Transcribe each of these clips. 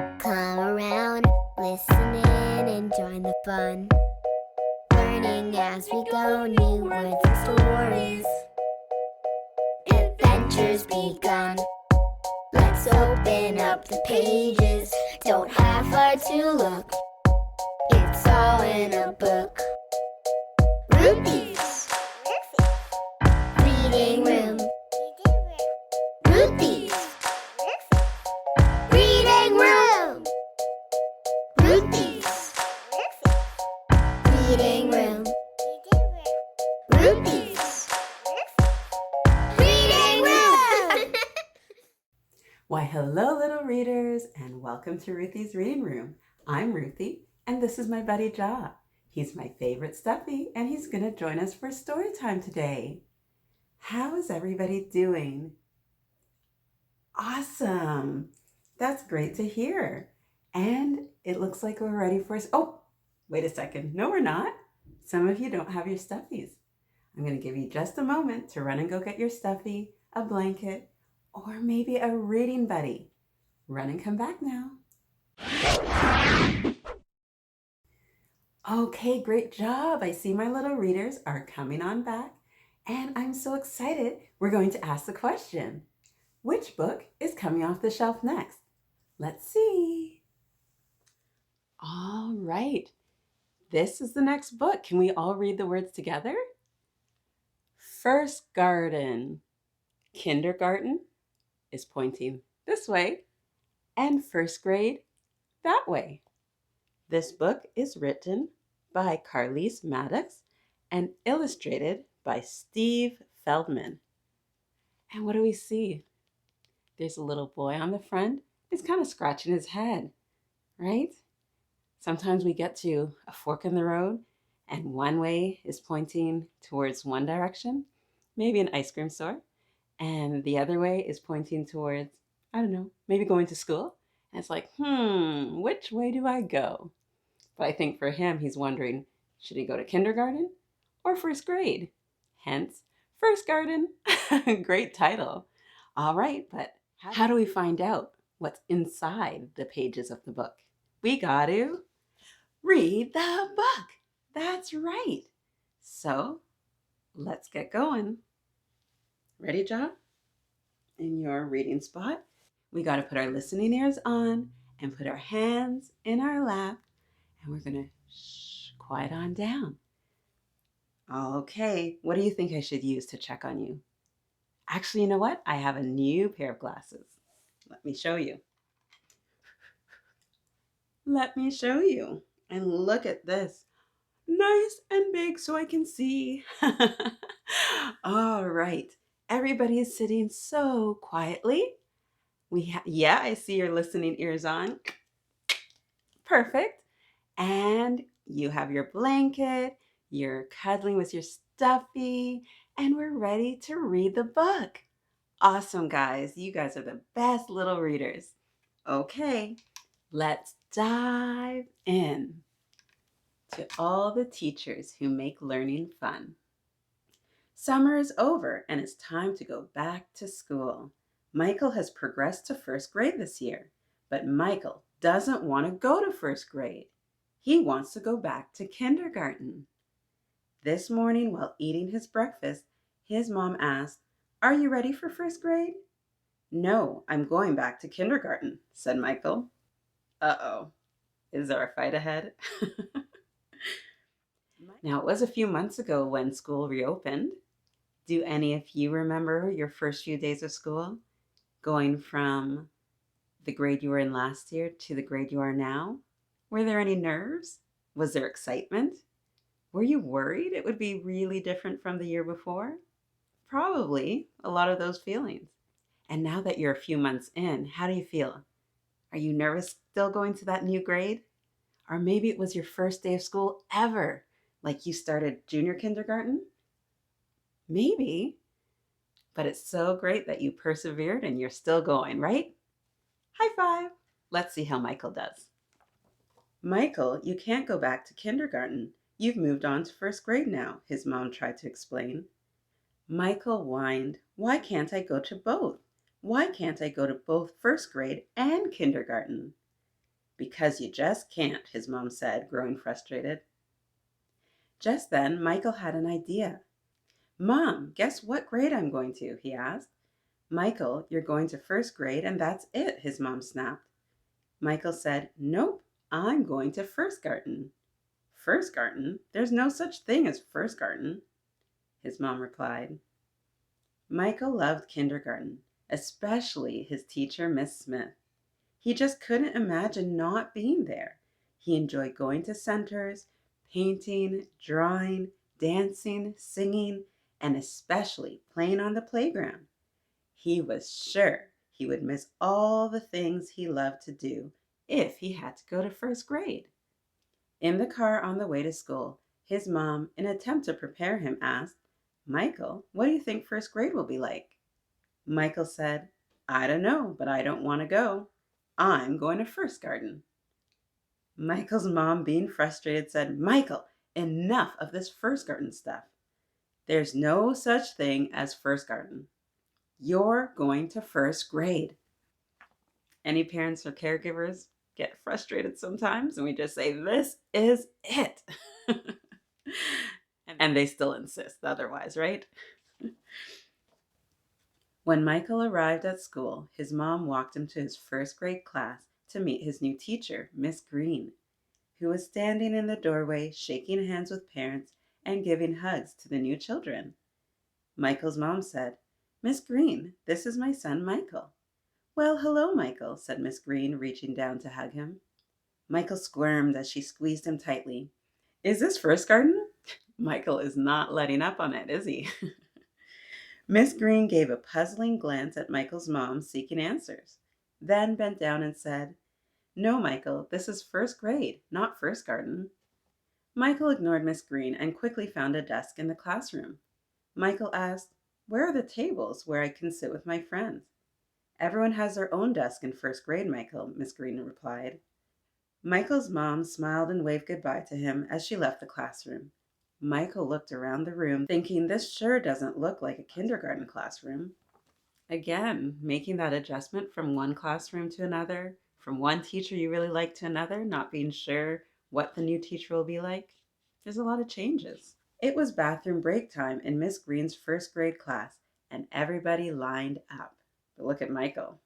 Come around, listen in and join the fun. Learning as we go, new words and stories. Adventures begun. Let's open up the pages. Don't have far to look. It's all in a book. Ruthy's Reading Room. Ruthy's Reading Room. Ruthy's Reading Room. Ruthy's Reading Room. Why, hello, little readers, and welcome to Ruthy's Reading Room. I'm Ruthy, and this is my buddy Ja. He's my favorite stuffy, and he's going to join us for story time today. How is everybody doing? Awesome! That's great to hear. And it looks like we're ready for... Oh, wait a second. No, we're not. Some of you don't have your stuffies. I'm going to give you just a moment to run and go get your stuffy, a blanket, or maybe a reading buddy. Run and come back now. Okay, great job. I see my little readers are coming on back, and I'm so excited. We're going to ask the question. Which book is coming off the shelf next? Let's see. All right. This is the next book. Can we all read the words together? Firstgarten. Kindergarten is pointing this way, and first grade that way. This book is written by Carliss Maddox and illustrated by Steve Feldman. And what do we see? There's a little boy on the front. He's kind of scratching his head, right? Sometimes we get to a fork in the road and one way is pointing towards one direction, maybe an ice cream store, and the other way is pointing towards, I don't know, maybe going to school. And it's like, which way do I go? But I think for him, he's wondering, should he go to kindergarten or first grade? Hence, Firstgarten. Great title. All right, but how do we find out what's inside the pages of the book? We got to read the book. That's right. So let's get going. Ready, John? In your reading spot, we got to put our listening ears on and put our hands in our lap, and we're going to quiet on down. Okay, what do you think I should use to check on you? Actually, you know what? I have a new pair of glasses. Let me show you. Let me show you. And look at this. Nice and big so I can see. All right. Everybody is sitting so quietly. Yeah, I see your listening ears on. Perfect. And you have your blanket, you're cuddling with your stuffy, and we're ready to read the book. Awesome, guys. You guys are the best little readers. Okay, let's dive in. To all the teachers who make learning fun. Summer is over and it's time to go back to school. Michael has progressed to first grade this year, but Michael doesn't want to go to first grade. He wants to go back to kindergarten. This morning, while eating his breakfast, his mom asked, "Are you ready for first grade?" "No, I'm going back to kindergarten," said Michael. Uh-oh, is there a fight ahead? Now, it was a few months ago when school reopened. Do any of you remember your first few days of school? Going from the grade you were in last year to the grade you are now? Were there any nerves? Was there excitement? Were you worried it would be really different from the year before? Probably a lot of those feelings. And now that you're a few months in, how do you feel? Are you nervous still going to that new grade? Or maybe it was your first day of school ever, like you started junior kindergarten? Maybe, but it's so great that you persevered and you're still going, right? High five. Let's see how Michael does. Michael, you can't go back to kindergarten. You've moved on to first grade now, his mom tried to explain. Michael whined, "Why can't I go to both? Why can't I go to both first grade and kindergarten?" Because you just can't, his mom said, growing frustrated. Just then, Michael had an idea. Mom, guess what grade I'm going to? He asked. Michael, you're going to first grade and that's it, his mom snapped. Michael said, Nope, I'm going to Firstgarten. Firstgarten? There's no such thing as Firstgarten, his mom replied. Michael loved kindergarten, especially his teacher, Miss Smith. He just couldn't imagine not being there. He enjoyed going to centers, painting, drawing, dancing, singing, and especially playing on the playground. He was sure he would miss all the things he loved to do if he had to go to first grade. In the car on the way to school, his mom, in an attempt to prepare him, asked, Michael, what do you think first grade will be like? Michael said, I don't know, but I don't want to go. I'm going to Firstgarten. Michael's mom, being frustrated, said, Michael, enough of this Firstgarten stuff. There's no such thing as Firstgarten. You're going to first grade. Any parents or caregivers get frustrated sometimes and we just say, this is it. And they still insist otherwise, right? When Michael arrived at school, his mom walked him to his first grade class to meet his new teacher, Miss Green, who was standing in the doorway shaking hands with parents and giving hugs to the new children. Michael's mom said, Miss Green, this is my son Michael. Well, hello, Michael, said Miss Green, reaching down to hug him. Michael squirmed as she squeezed him tightly. Is this Firstgarten? Michael is not letting up on it, is he? Miss Green gave a puzzling glance at Michael's mom, seeking answers, then bent down and said, No, Michael, this is first grade, not Firstgarten. Michael ignored Miss Green and quickly found a desk in the classroom. Michael asked, Where are the tables where I can sit with my friends? Everyone has their own desk in first grade, Michael, Miss Green replied. Michael's mom smiled and waved goodbye to him as she left the classroom. Michael looked around the room, thinking this sure doesn't look like a kindergarten classroom. Again, making that adjustment from one classroom to another, from one teacher you really like to another, not being sure what the new teacher will be like. There's a lot of changes. It was bathroom break time in Miss Green's first grade class, and everybody lined up. But look at Michael.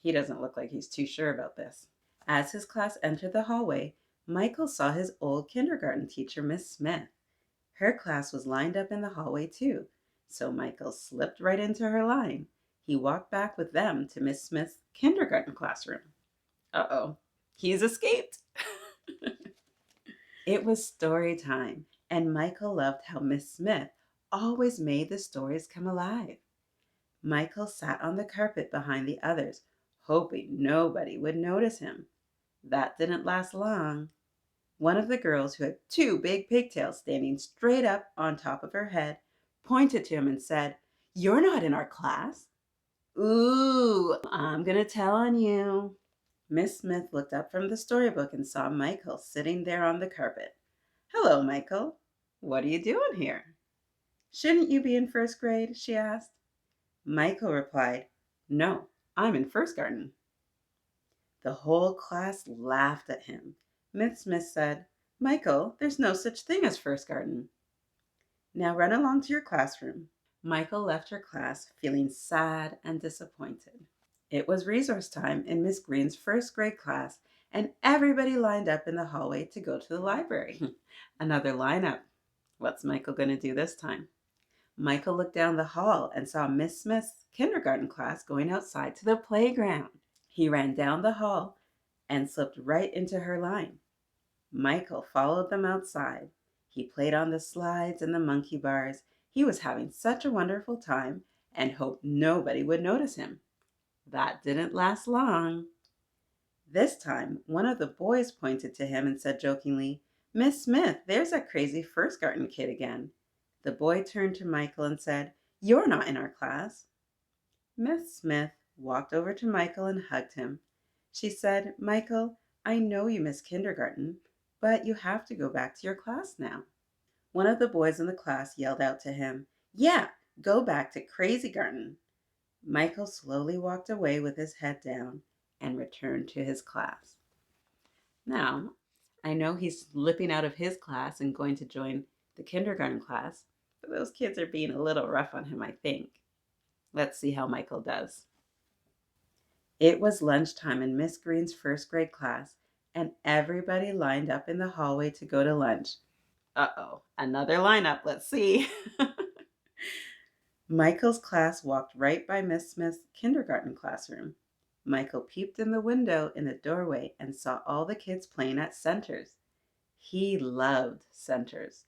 He doesn't look like he's too sure about this. As his class entered the hallway, Michael saw his old kindergarten teacher, Miss Smith. Her class was lined up in the hallway too, so Michael slipped right into her line. He walked back with them to Miss Smith's kindergarten classroom. Uh-oh, he's escaped. It was story time, and Michael loved how Miss Smith always made the stories come alive. Michael sat on the carpet behind the others, hoping nobody would notice him. That didn't last long. One of the girls, who had two big pigtails standing straight up on top of her head, pointed to him and said, You're not in our class. Ooh, I'm going to tell on you. Miss Smith looked up from the storybook and saw Michael sitting there on the carpet. Hello, Michael. What are you doing here? Shouldn't you be in first grade? She asked. Michael replied, No, I'm in Firstgarten. The whole class laughed at him. Miss Smith said, Michael, there's no such thing as Firstgarten. Now run along to your classroom. Michael left her class feeling sad and disappointed. It was resource time in Miss Green's first grade class, and everybody lined up in the hallway to go to the library. Another lineup. What's Michael going to do this time? Michael looked down the hall and saw Miss Smith's kindergarten class going outside to the playground. He ran down the hall and slipped right into her line. Michael followed them outside. He played on the slides and the monkey bars. He was having such a wonderful time and hoped nobody would notice him. That didn't last long. This time, one of the boys pointed to him and said jokingly, Miss Smith, there's that crazy Firstgarten kid again. The boy turned to Michael and said, You're not in our class. Miss Smith walked over to Michael and hugged him. She said, Michael, I know you miss kindergarten, but you have to go back to your class now. One of the boys in the class yelled out to him, Yeah, go back to Crazy Garden. Michael slowly walked away with his head down and returned to his class. Now, I know he's slipping out of his class and going to join the kindergarten class, but those kids are being a little rough on him, I think. Let's see how Michael does. It was lunchtime in Miss Green's first grade class, and everybody lined up in the hallway to go to lunch. Uh-oh, another lineup. Let's see. Michael's class walked right by Miss Smith's kindergarten classroom. Michael peeped in the window in the doorway and saw all the kids playing at centers. He loved centers.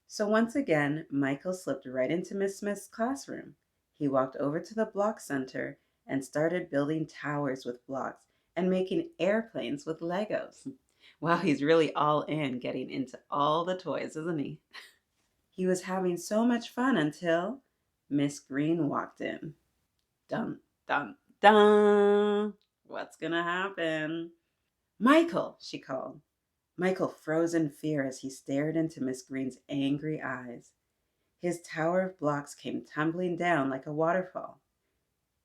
So once again, Michael slipped right into Miss Smith's classroom. He walked over to the block center and started building towers with blocks and making airplanes with Legos. Wow, he's really all in getting into all the toys, isn't he? He was having so much fun until Miss Green walked in. Dun, dun, dun. What's gonna happen? Michael, she called. Michael froze in fear as he stared into Miss Green's angry eyes. His tower of blocks came tumbling down like a waterfall.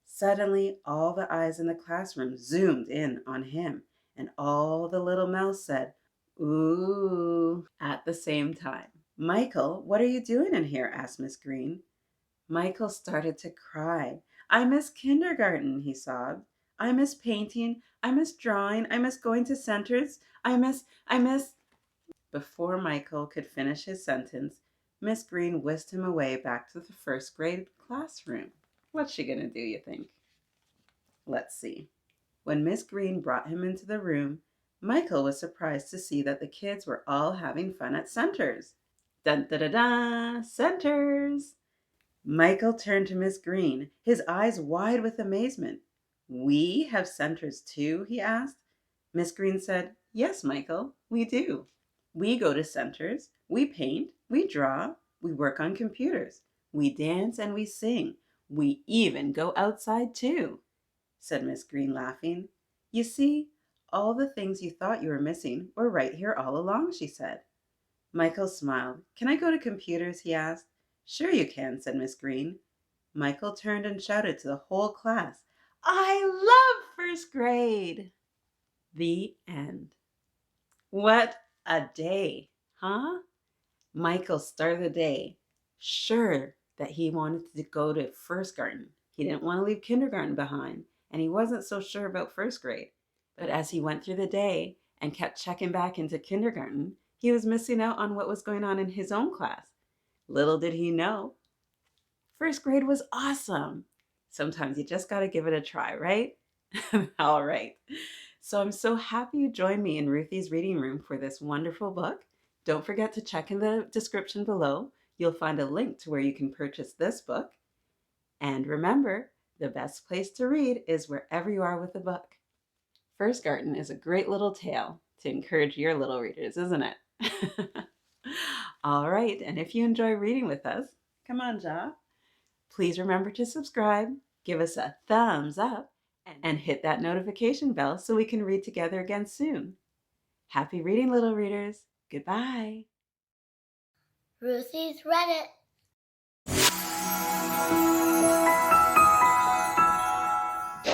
Suddenly, all the eyes in the classroom zoomed in on him, and all the little mouths said, "Ooh," at the same time. "Michael, what are you doing in here?" asked Miss Green. Michael started to cry. "I miss kindergarten," he sobbed. "I miss painting. I miss drawing. I miss going to centers. I miss. Before Michael could finish his sentence, Miss Green whisked him away back to the first grade classroom. What's she gonna do, you think? Let's see. When Miss Green brought him into the room, Michael was surprised to see that the kids were all having fun at centers. Dun da da da! Centers! Michael turned to Miss Green, his eyes wide with amazement. "We have centers too?" he asked. Miss Green said, "Yes, Michael, we do. We go to centers, we paint, we draw, we work on computers, we dance and we sing. We even go outside too," said Miss Green, laughing. "You see, all the things you thought you were missing were right here all along," she said. Michael smiled. "Can I go to computers?" he asked. "Sure you can," said Miss Green. Michael turned and shouted to the whole class, "I love first grade!" The end. What a day, huh? Michael started the day sure that he wanted to go to Firstgarten. He didn't want to leave kindergarten behind, and he wasn't so sure about first grade. But as he went through the day and kept checking back into kindergarten, he was missing out on what was going on in his own class. Little did he know, first grade was awesome. Sometimes you just got to give it a try, right? All right. So I'm so happy you joined me in Ruthy's reading room for this wonderful book. Don't forget to check in the description below. You'll find a link to where you can purchase this book. And remember, the best place to read is wherever you are with the book. Firstgarten is a great little tale to encourage your little readers, isn't it? All right, and if you enjoy reading with us, come on, Ja. Please remember to subscribe, give us a thumbs up, and hit that notification bell so we can read together again soon. Happy reading, little readers. Goodbye. Ruthy's read it.